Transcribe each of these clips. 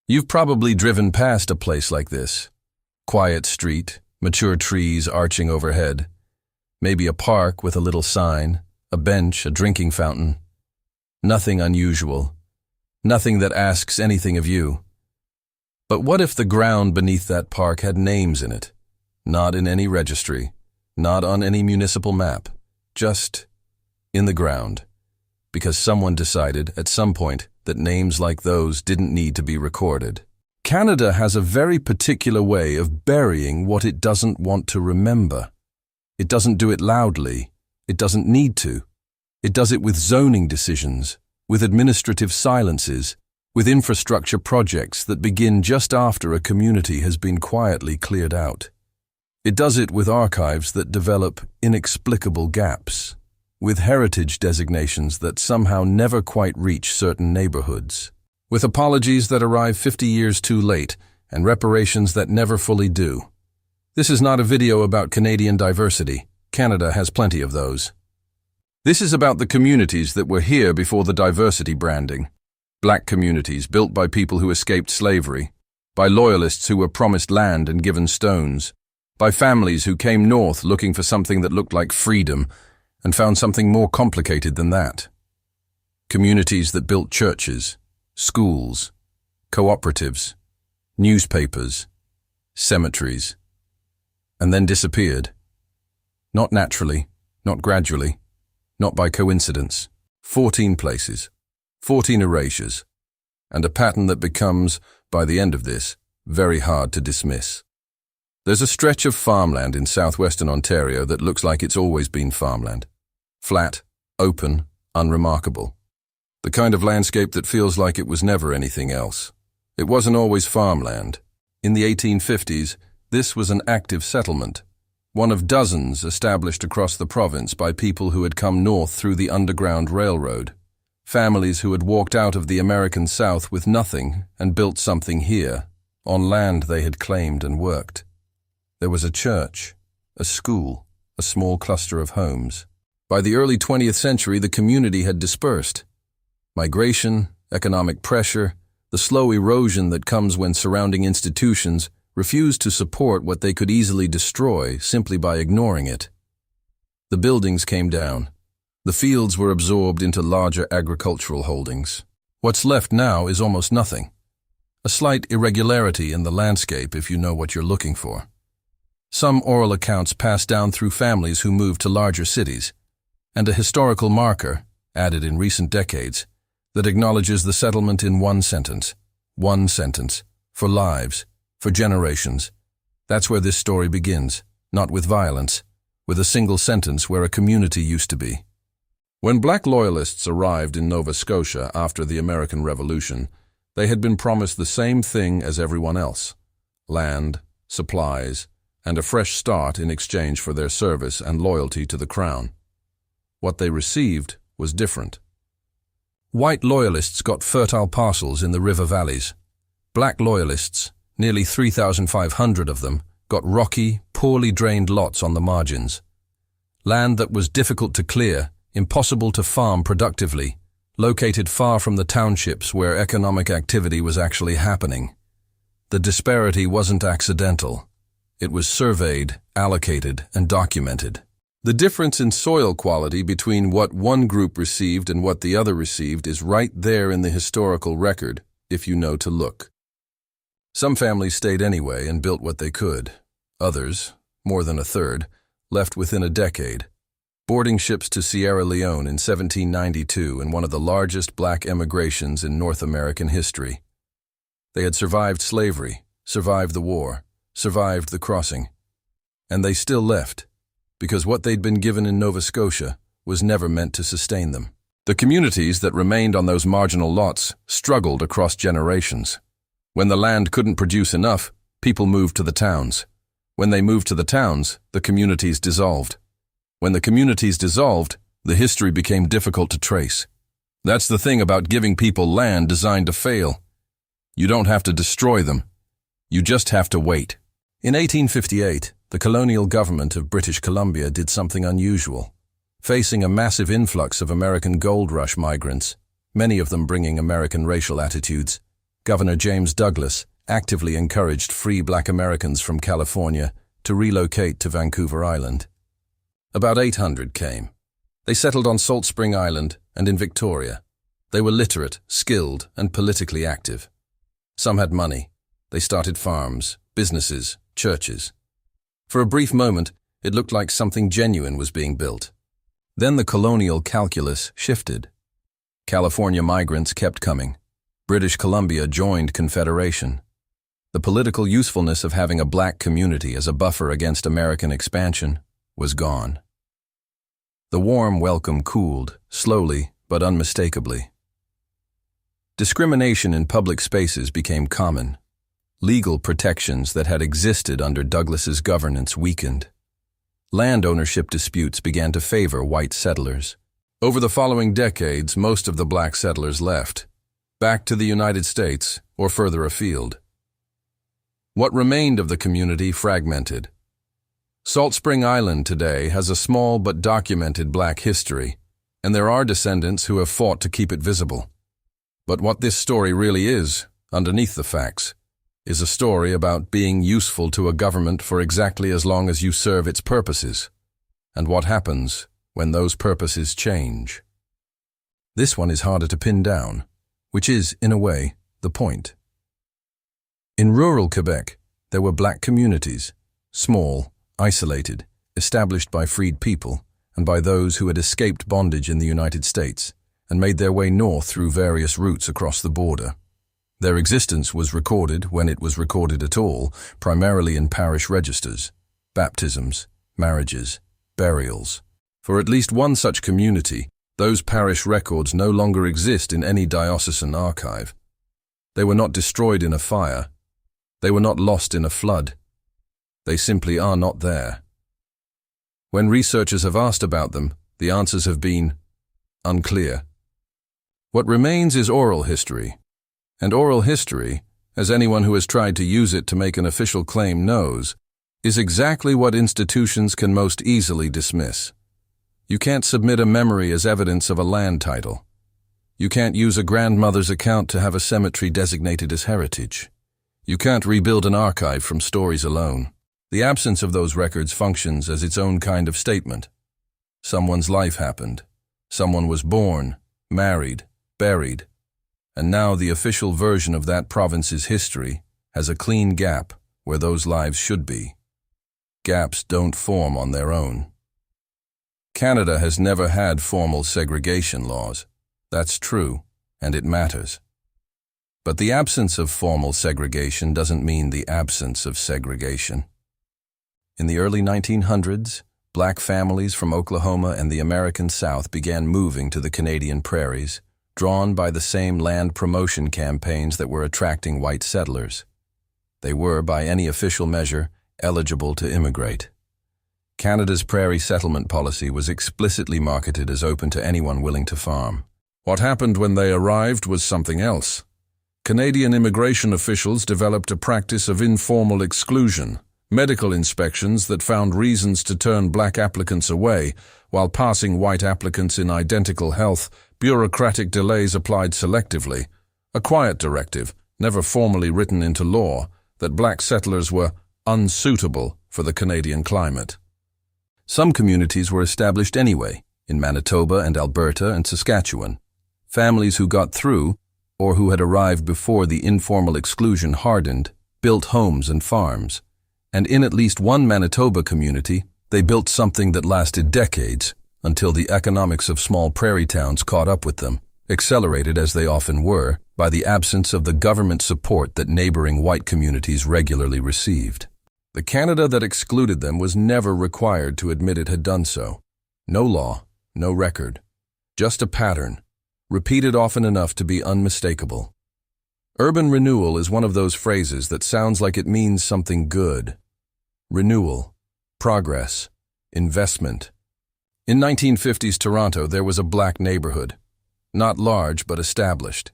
You've probably driven past a place like this. Quiet street, mature trees arching overhead. Maybe a park with a little sign, a bench, a drinking fountain. Nothing unusual. Nothing that asks anything of you. But what if the ground beneath that park had names in it? Not in any registry, not on any municipal map, just in the ground. Because someone decided at some point that names like those didn't need to be recorded. Canada has a very particular way of burying what it doesn't want to remember. It doesn't do it loudly. It doesn't need to. It does it with zoning decisions, with administrative silences, with infrastructure projects that begin just after a community has been quietly cleared out. It does it with archives that develop inexplicable gaps, with heritage designations that somehow never quite reach certain neighborhoods, with apologies that arrive 50 years too late and reparations that never fully do. This is not a video about Canadian diversity. Canada has plenty of those. This is about the communities that were here before the diversity branding. Black communities built by people who escaped slavery, by loyalists who were promised land and given stones, by families who came north looking for something that looked like freedom and found something more complicated than that. Communities that built churches, schools, cooperatives, newspapers, cemeteries, and then disappeared. Not naturally, not gradually, not by coincidence. 14 places, 14 erasures, and a pattern that becomes, by the end of this, very hard to dismiss. There's a stretch of farmland in southwestern Ontario that looks like it's always been farmland. Flat, open, unremarkable. The kind of landscape that feels like it was never anything else. It wasn't always farmland. In the 1850s, this was an active settlement, one of dozens established across the province by people who had come north through the Underground Railroad, families who had walked out of the American South with nothing and built something here, on land they had claimed and worked. There was a church, a school, a small cluster of homes. By the early 20th century, the community had dispersed. Migration, economic pressure, the slow erosion that comes when surrounding institutions refused to support what they could easily destroy simply by ignoring it. The buildings came down. The fields were absorbed into larger agricultural holdings. What's left now is almost nothing. A slight irregularity in the landscape if you know what you're looking for. Some oral accounts passed down through families who moved to larger cities, and a historical marker, added in recent decades, that acknowledges the settlement in one sentence, for lives, for generations. That's where this story begins, not with violence, with a single sentence where a community used to be. When Black Loyalists arrived in Nova Scotia after the American Revolution, they had been promised the same thing as everyone else: land, supplies, and a fresh start in exchange for their service and loyalty to the Crown. What they received was different. White Loyalists got fertile parcels in the river valleys. Black Loyalists, nearly 3,500 of them, got rocky, poorly drained lots on the margins. Land that was difficult to clear, impossible to farm productively, located far from the townships where economic activity was actually happening. The disparity wasn't accidental. It was surveyed, allocated, and documented. The difference in soil quality between what one group received and what the other received is right there in the historical record, if you know to look. Some families stayed anyway and built what they could. Others, more than a third, left within a decade. Boarding ships to Sierra Leone in 1792 in one of the largest black emigrations in North American history. They had survived slavery, survived the war, survived the crossing. And they still left, because what they'd been given in Nova Scotia was never meant to sustain them. The communities that remained on those marginal lots struggled across generations. When the land couldn't produce enough, people moved to the towns. When they moved to the towns, the communities dissolved. When the communities dissolved, the history became difficult to trace. That's the thing about giving people land designed to fail. You don't have to destroy them. You just have to wait. In 1858, the colonial government of British Columbia did something unusual. Facing a massive influx of American gold rush migrants, many of them bringing American racial attitudes, Governor James Douglas actively encouraged free Black Americans from California to relocate to Vancouver Island. About 800 came. They settled on Salt Spring Island and in Victoria. They were literate, skilled, and politically active. Some had money. They started farms, businesses, churches. For a brief moment, it looked like something genuine was being built. Then the colonial calculus shifted. California migrants kept coming. British Columbia joined Confederation. The political usefulness of having a black community as a buffer against American expansion was gone. The warm welcome cooled, slowly but unmistakably. Discrimination in public spaces became common. Legal protections that had existed under Douglas's governance weakened. Land ownership disputes began to favor white settlers. Over the following decades, most of the black settlers left, back to the United States or further afield. What remained of the community fragmented. Salt Spring Island today has a small but documented black history, and there are descendants who have fought to keep it visible. But what this story really is, underneath the facts, is a story about being useful to a government for exactly as long as you serve its purposes, and what happens when those purposes change. This one is harder to pin down, which is, in a way, the point. In rural Quebec, there were black communities, small, isolated, established by freed people and by those who had escaped bondage in the United States and made their way north through various routes across the border. Their existence was recorded, when it was recorded at all, primarily in parish registers, baptisms, marriages, burials. For at least one such community, those parish records no longer exist in any diocesan archive. They were not destroyed in a fire. They were not lost in a flood. They simply are not there. When researchers have asked about them, the answers have been unclear. What remains is oral history. And oral history, as anyone who has tried to use it to make an official claim knows, is exactly what institutions can most easily dismiss. You can't submit a memory as evidence of a land title. You can't use a grandmother's account to have a cemetery designated as heritage. You can't rebuild an archive from stories alone. The absence of those records functions as its own kind of statement. Someone's life happened. Someone was born, married, buried, and now the official version of that province's history has a clean gap where those lives should be. Gaps don't form on their own. Canada has never had formal segregation laws. That's true, and it matters. But the absence of formal segregation doesn't mean the absence of segregation. In the early 1900s, black families from Oklahoma and the American South began moving to the Canadian prairies, drawn by the same land promotion campaigns that were attracting white settlers. They were, by any official measure, eligible to immigrate. Canada's prairie settlement policy was explicitly marketed as open to anyone willing to farm. What happened when they arrived was something else. Canadian immigration officials developed a practice of informal exclusion, medical inspections that found reasons to turn black applicants away, while passing white applicants in identical health, bureaucratic delays applied selectively, a quiet directive, never formally written into law, that black settlers were unsuitable for the Canadian climate. Some communities were established anyway, in Manitoba and Alberta and Saskatchewan. Families who got through, or who had arrived before the informal exclusion hardened, built homes and farms. And in at least one Manitoba community, they built something that lasted decades, until the economics of small prairie towns caught up with them, accelerated as they often were by the absence of the government support that neighboring white communities regularly received. The Canada that excluded them was never required to admit it had done so. No law, no record. Just a pattern, repeated often enough to be unmistakable. Urban renewal is one of those phrases that sounds like it means something good. Renewal, progress, investment. In 1950s Toronto, there was a black neighborhood. Not large, but established.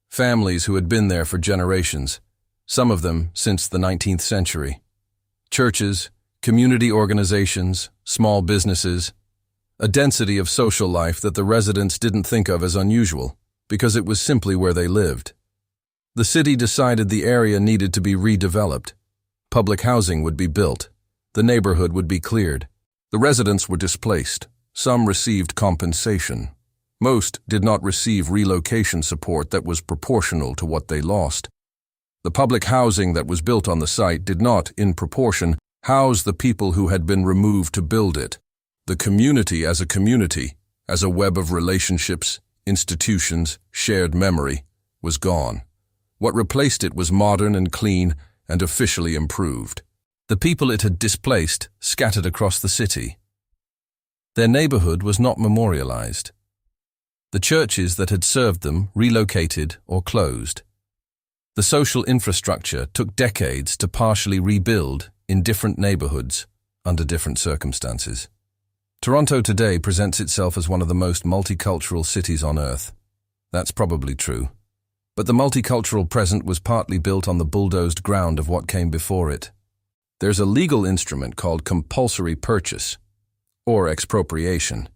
Families who had been there for generations, some of them since the 19th century. Churches, community organizations, small businesses. A density of social life that the residents didn't think of as unusual, because it was simply where they lived. The city decided the area needed to be redeveloped. Public housing would be built. The neighborhood would be cleared. The residents were displaced. Some received compensation. Most did not receive relocation support that was proportional to what they lost. The public housing that was built on the site did not, in proportion, house the people who had been removed to build it. The community, as a web of relationships, institutions, shared memory, was gone. What replaced it was modern and clean and officially improved. The people it had displaced scattered across the city. Their neighborhood was not memorialized. The churches that had served them relocated or closed. The social infrastructure took decades to partially rebuild in different neighborhoods under different circumstances. Toronto today presents itself as one of the most multicultural cities on earth. That's probably true. But the multicultural present was partly built on the bulldozed ground of what came before it. There's a legal instrument called compulsory purchase, or expropriation.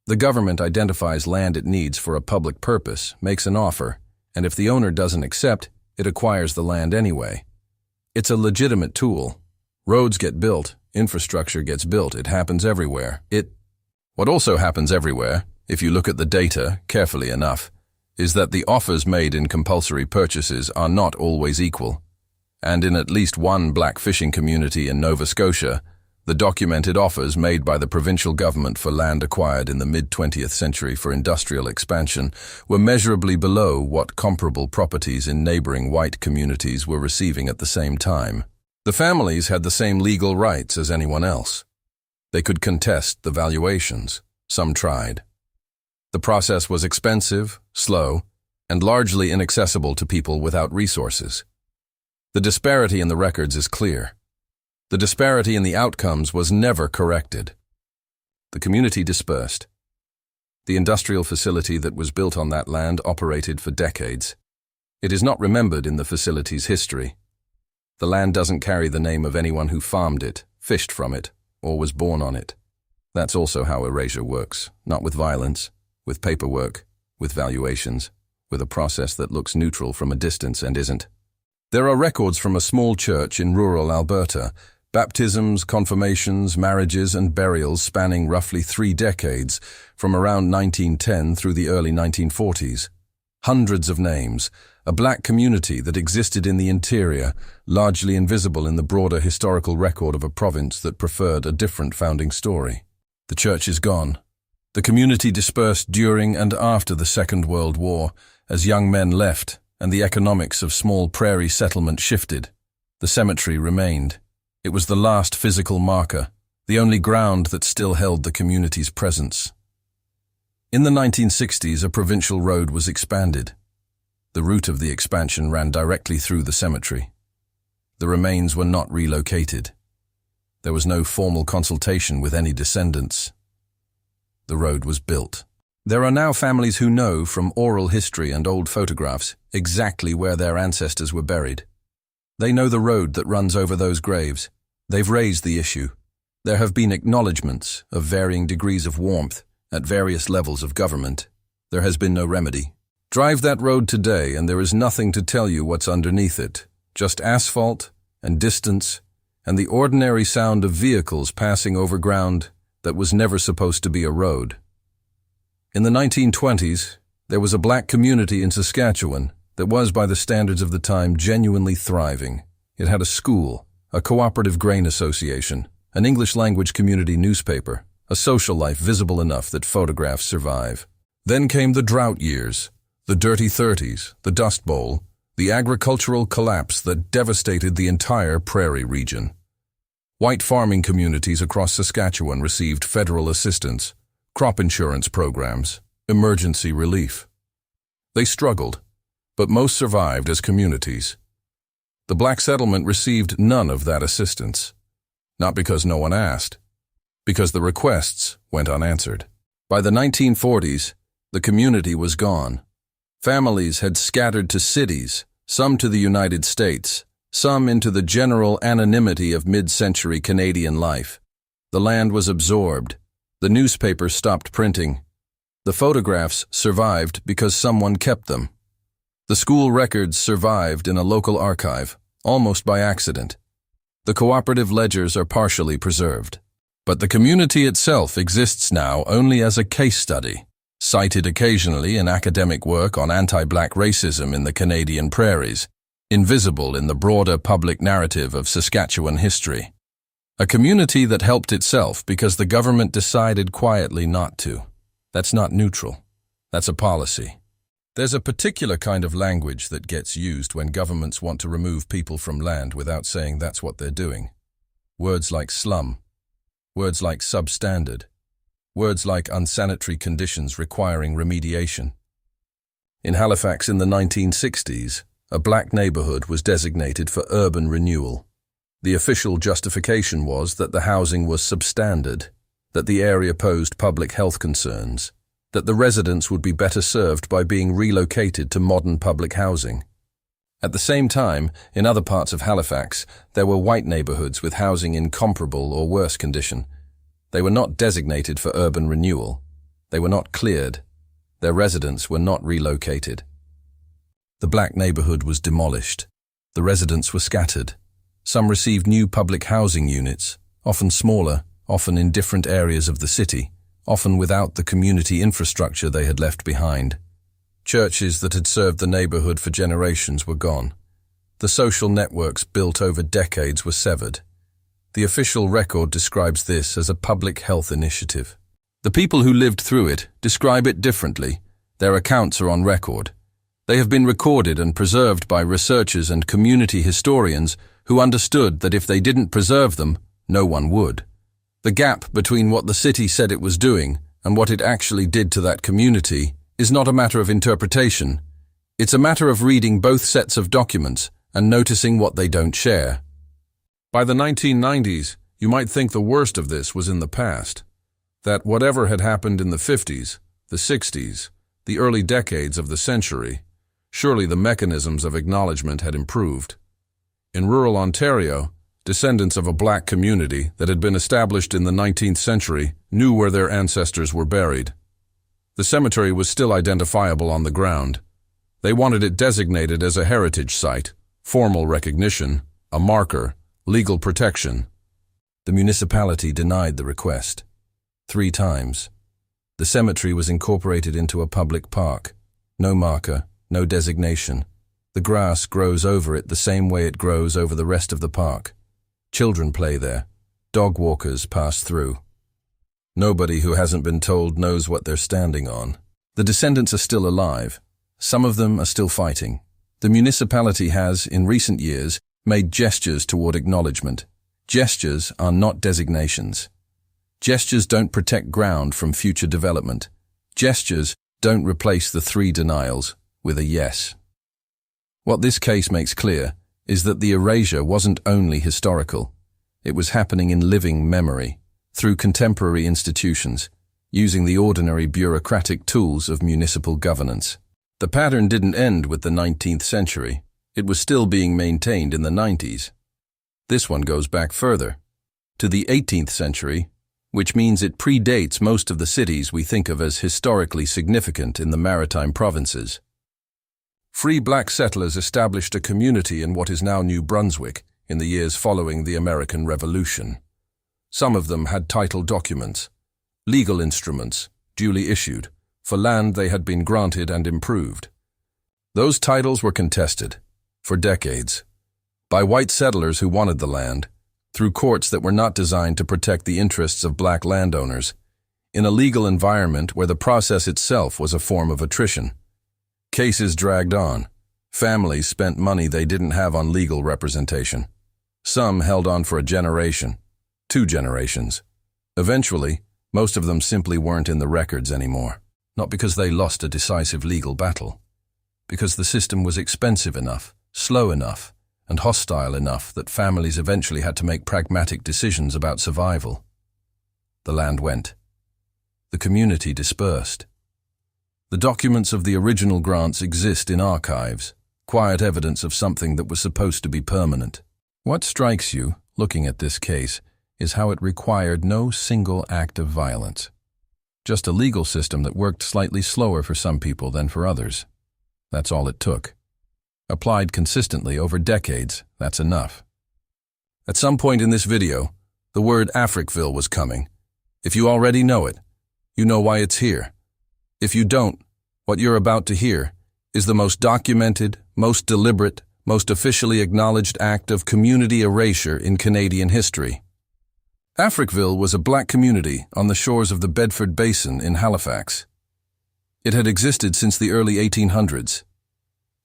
The government identifies land it needs for a public purpose, makes an offer, and if the owner doesn't accept, it acquires the land anyway. It's a legitimate tool. Roads get built, infrastructure gets built, it happens everywhere. What also happens everywhere, if you look at the data carefully enough, is that the offers made in compulsory purchases are not always equal. And in at least one black fishing community in Nova Scotia, the documented offers made by the provincial government for land acquired in the mid-20th century for industrial expansion were measurably below what comparable properties in neighboring white communities were receiving at the same time. The families had the same legal rights as anyone else. They could contest the valuations. Some tried. The process was expensive, slow, and largely inaccessible to people without resources. The disparity in the records is clear. The disparity in the outcomes was never corrected. The community dispersed. The industrial facility that was built on that land operated for decades. It is not remembered in the facility's history. The land doesn't carry the name of anyone who farmed it, fished from it, or was born on it. That's also how erasure works, not with violence, with paperwork, with valuations, with a process that looks neutral from a distance and isn't. There are records from a small church in rural Alberta, baptisms, confirmations, marriages, and burials spanning roughly 3 decades, from around 1910 through the early 1940s. Hundreds of names, a black community that existed in the interior, largely invisible in the broader historical record of a province that preferred a different founding story. The church is gone. The community dispersed during and after the Second World War, as young men left and the economics of small prairie settlement shifted. The cemetery remained. It was the last physical marker, the only ground that still held the community's presence. In the 1960s, a provincial road was expanded. The route of the expansion ran directly through the cemetery. The remains were not relocated. There was no formal consultation with any descendants. The road was built. There are now families who know, from oral history and old photographs, exactly where their ancestors were buried. They know the road that runs over those graves. They've raised the issue. There have been acknowledgements of varying degrees of warmth at various levels of government. There has been no remedy. Drive that road today and there is nothing to tell you what's underneath it, just asphalt and distance and the ordinary sound of vehicles passing over ground that was never supposed to be a road. In the 1920s, there was a black community in Saskatchewan that was, by the standards of the time, genuinely thriving. It had a school, a cooperative grain association, an English-language community newspaper, a social life visible enough that photographs survive. Then came the drought years, the dirty 30s, the Dust Bowl, the agricultural collapse that devastated the entire prairie region. White farming communities across Saskatchewan received federal assistance, crop insurance programs, emergency relief. They struggled, but most survived as communities. The black settlement received none of that assistance, not because no one asked, because the requests went unanswered. By the 1940s, the community was gone. Families had scattered to cities, some to the United States, some into the general anonymity of mid-century Canadian life. The land was absorbed. The newspapers stopped printing. The photographs survived because someone kept them. The school records survived in a local archive, almost by accident. The cooperative ledgers are partially preserved. But the community itself exists now only as a case study, cited occasionally in academic work on anti-black racism in the Canadian prairies, invisible in the broader public narrative of Saskatchewan history. A community that helped itself because the government decided quietly not to. That's not neutral. That's a policy. There's a particular kind of language that gets used when governments want to remove people from land without saying that's what they're doing. Words like slum, words like substandard, words like unsanitary conditions requiring remediation. In Halifax in the 1960s, a black neighborhood was designated for urban renewal. The official justification was that the housing was substandard, that the area posed public health concerns, that the residents would be better served by being relocated to modern public housing. At the same time, in other parts of Halifax, there were white neighborhoods with housing in comparable or worse condition. They were not designated for urban renewal. They were not cleared. Their residents were not relocated. The black neighborhood was demolished. The residents were scattered. Some received new public housing units, often smaller, often in different areas of the city, often without the community infrastructure they had left behind. Churches that had served the neighborhood for generations were gone. The social networks built over decades were severed. The official record describes this as a public health initiative. The people who lived through it describe it differently. Their accounts are on record. They have been recorded and preserved by researchers and community historians who understood that if they didn't preserve them, no one would. The gap between what the city said it was doing and what it actually did to that community is not a matter of interpretation. It's a matter of reading both sets of documents and noticing what they don't share. By the 1990s, you might think the worst of this was in the past, that whatever had happened in the 50s, the 60s, the early decades of the century, surely the mechanisms of acknowledgement had improved. In rural Ontario, descendants of a black community that had been established in the 19th century knew where their ancestors were buried. The cemetery was still identifiable on the ground. They wanted it designated as a heritage site, formal recognition, a marker, legal protection. The municipality denied the request. 3 times. The cemetery was incorporated into a public park. No marker, no designation. The grass grows over it the same way it grows over the rest of the park. Children play there. Dog walkers pass through. Nobody who hasn't been told knows what they're standing on. The descendants are still alive. Some of them are still fighting. The municipality has, in recent years, made gestures toward acknowledgement. Gestures are not designations. Gestures don't protect ground from future development. Gestures don't replace the 3 denials with a yes. What this case makes clear is that the erasure wasn't only historical. It was happening in living memory, through contemporary institutions, using the ordinary bureaucratic tools of municipal governance. The pattern didn't end with the 19th century. It was still being maintained in the 90s. This one goes back further, to the 18th century, which means it predates most of the cities we think of as historically significant in the maritime provinces. Free black settlers established a community in what is now New Brunswick in the years following the American Revolution. Some of them had title documents, legal instruments, duly issued, for land they had been granted and improved. Those titles were contested, for decades, by white settlers who wanted the land, through courts that were not designed to protect the interests of black landowners, in a legal environment where the process itself was a form of attrition. Cases dragged on. Families spent money they didn't have on legal representation. Some held on for a generation, 2 generations. Eventually, most of them simply weren't in the records anymore, not because they lost a decisive legal battle, because the system was expensive enough, slow enough, and hostile enough that families eventually had to make pragmatic decisions about survival. The land went. The community dispersed. The documents of the original grants exist in archives, quiet evidence of something that was supposed to be permanent. What strikes you, looking at this case, is how it required no single act of violence. Just a legal system that worked slightly slower for some people than for others. That's all it took. Applied consistently over decades, that's enough. At some point in this video, the word Africville was coming. If you already know it, you know why it's here. If you don't, what you're about to hear is the most documented, most deliberate, most officially acknowledged act of community erasure in Canadian history. Africville was a black community on the shores of the Bedford Basin in Halifax. It had existed since the early 1800s.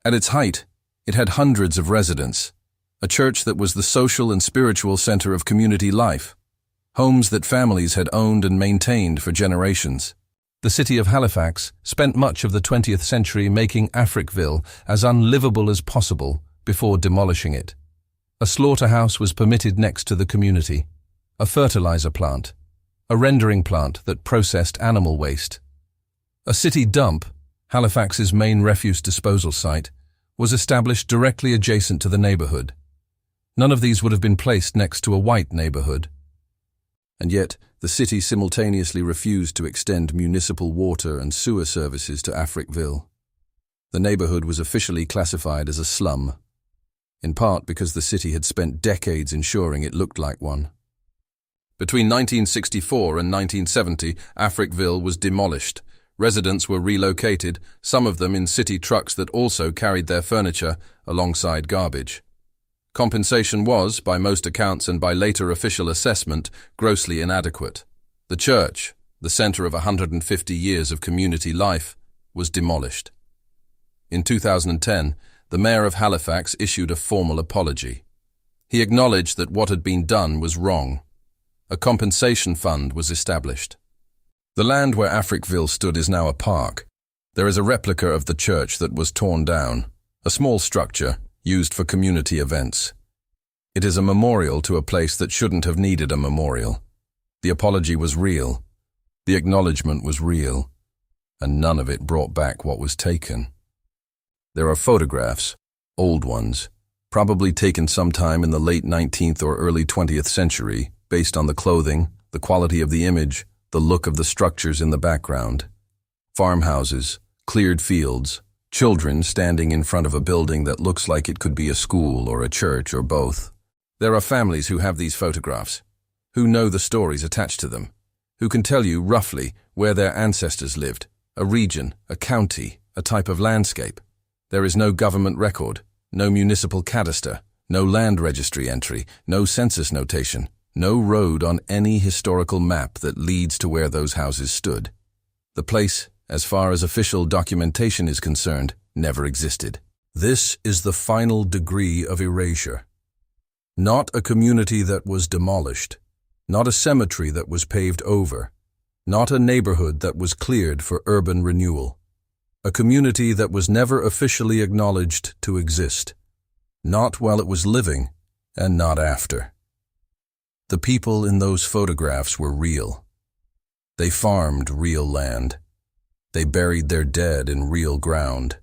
At its height, it had hundreds of residents, a church that was the social and spiritual center of community life, homes that families had owned and maintained for generations. The city of Halifax spent much of the 20th century making Africville as unlivable as possible before demolishing it. A slaughterhouse was permitted next to the community, a fertilizer plant, a rendering plant that processed animal waste. A city dump, Halifax's main refuse disposal site, was established directly adjacent to the neighborhood. None of these would have been placed next to a white neighborhood. And yet, the city simultaneously refused to extend municipal water and sewer services to Africville. The neighborhood was officially classified as a slum, in part because the city had spent decades ensuring it looked like one. Between 1964 and 1970, Africville was demolished. Residents were relocated, some of them in city trucks that also carried their furniture alongside garbage. Compensation was, by most accounts and by later official assessment, grossly inadequate. The church, the center of 150 years of community life, was demolished. In 2010, the mayor of Halifax issued a formal apology. He acknowledged that what had been done was wrong. A compensation fund was established. The land where Africville stood is now a park. There is a replica of the church that was torn down, a small structure used for community events. It is a memorial to a place that shouldn't have needed a memorial. The apology was real, the acknowledgement was real, and none of it brought back what was taken. There are photographs, old ones, probably taken sometime in the late 19th or early 20th century, based on the clothing, the quality of the image, the look of the structures in the background. Farmhouses, cleared fields, children standing in front of a building that looks like it could be a school or a church or both. There are families who have these photographs, who know the stories attached to them, who can tell you roughly where their ancestors lived, a region, a county, a type of landscape. There is no government record, no municipal cadaster, no land registry entry, no census notation, no road on any historical map that leads to where those houses stood. The place, as far as official documentation is concerned, never existed. This is the final degree of erasure. Not a community that was demolished, not a cemetery that was paved over, not a neighborhood that was cleared for urban renewal. A community that was never officially acknowledged to exist, not while it was living and not after. The people in those photographs were real. They farmed real land. They buried their dead in real ground.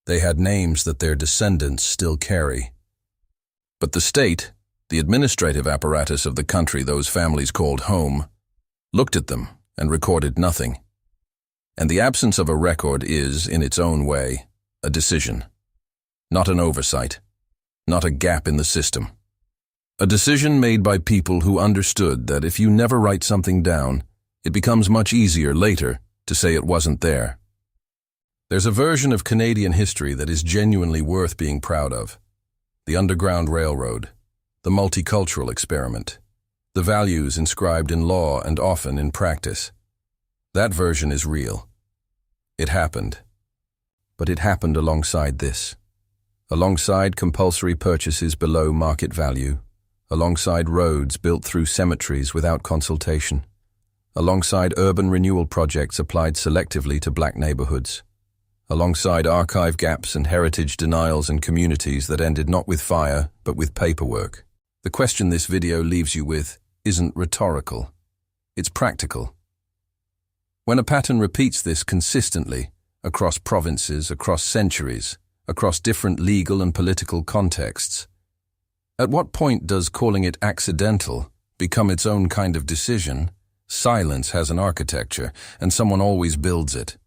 They had names that their descendants still carry. But the state, the administrative apparatus of the country those families called home, looked at them and recorded nothing. And the absence of a record is, in its own way, a decision. Not an oversight. Not a gap in the system. A decision made by people who understood that if you never write something down, it becomes much easier later to say it wasn't there. There's a version of Canadian history that is genuinely worth being proud of. The Underground Railroad, the multicultural experiment, the values inscribed in law and often in practice. That version is real. It happened. But it happened alongside this. Alongside compulsory purchases below market value, alongside roads built through cemeteries without consultation, alongside urban renewal projects applied selectively to black neighborhoods, alongside archive gaps and heritage denials in communities that ended not with fire, but with paperwork. The question this video leaves you with isn't rhetorical. It's practical. When a pattern repeats this consistently, across provinces, across centuries, across different legal and political contexts, at what point does calling it accidental become its own kind of decision? Silence has an architecture, and someone always builds it.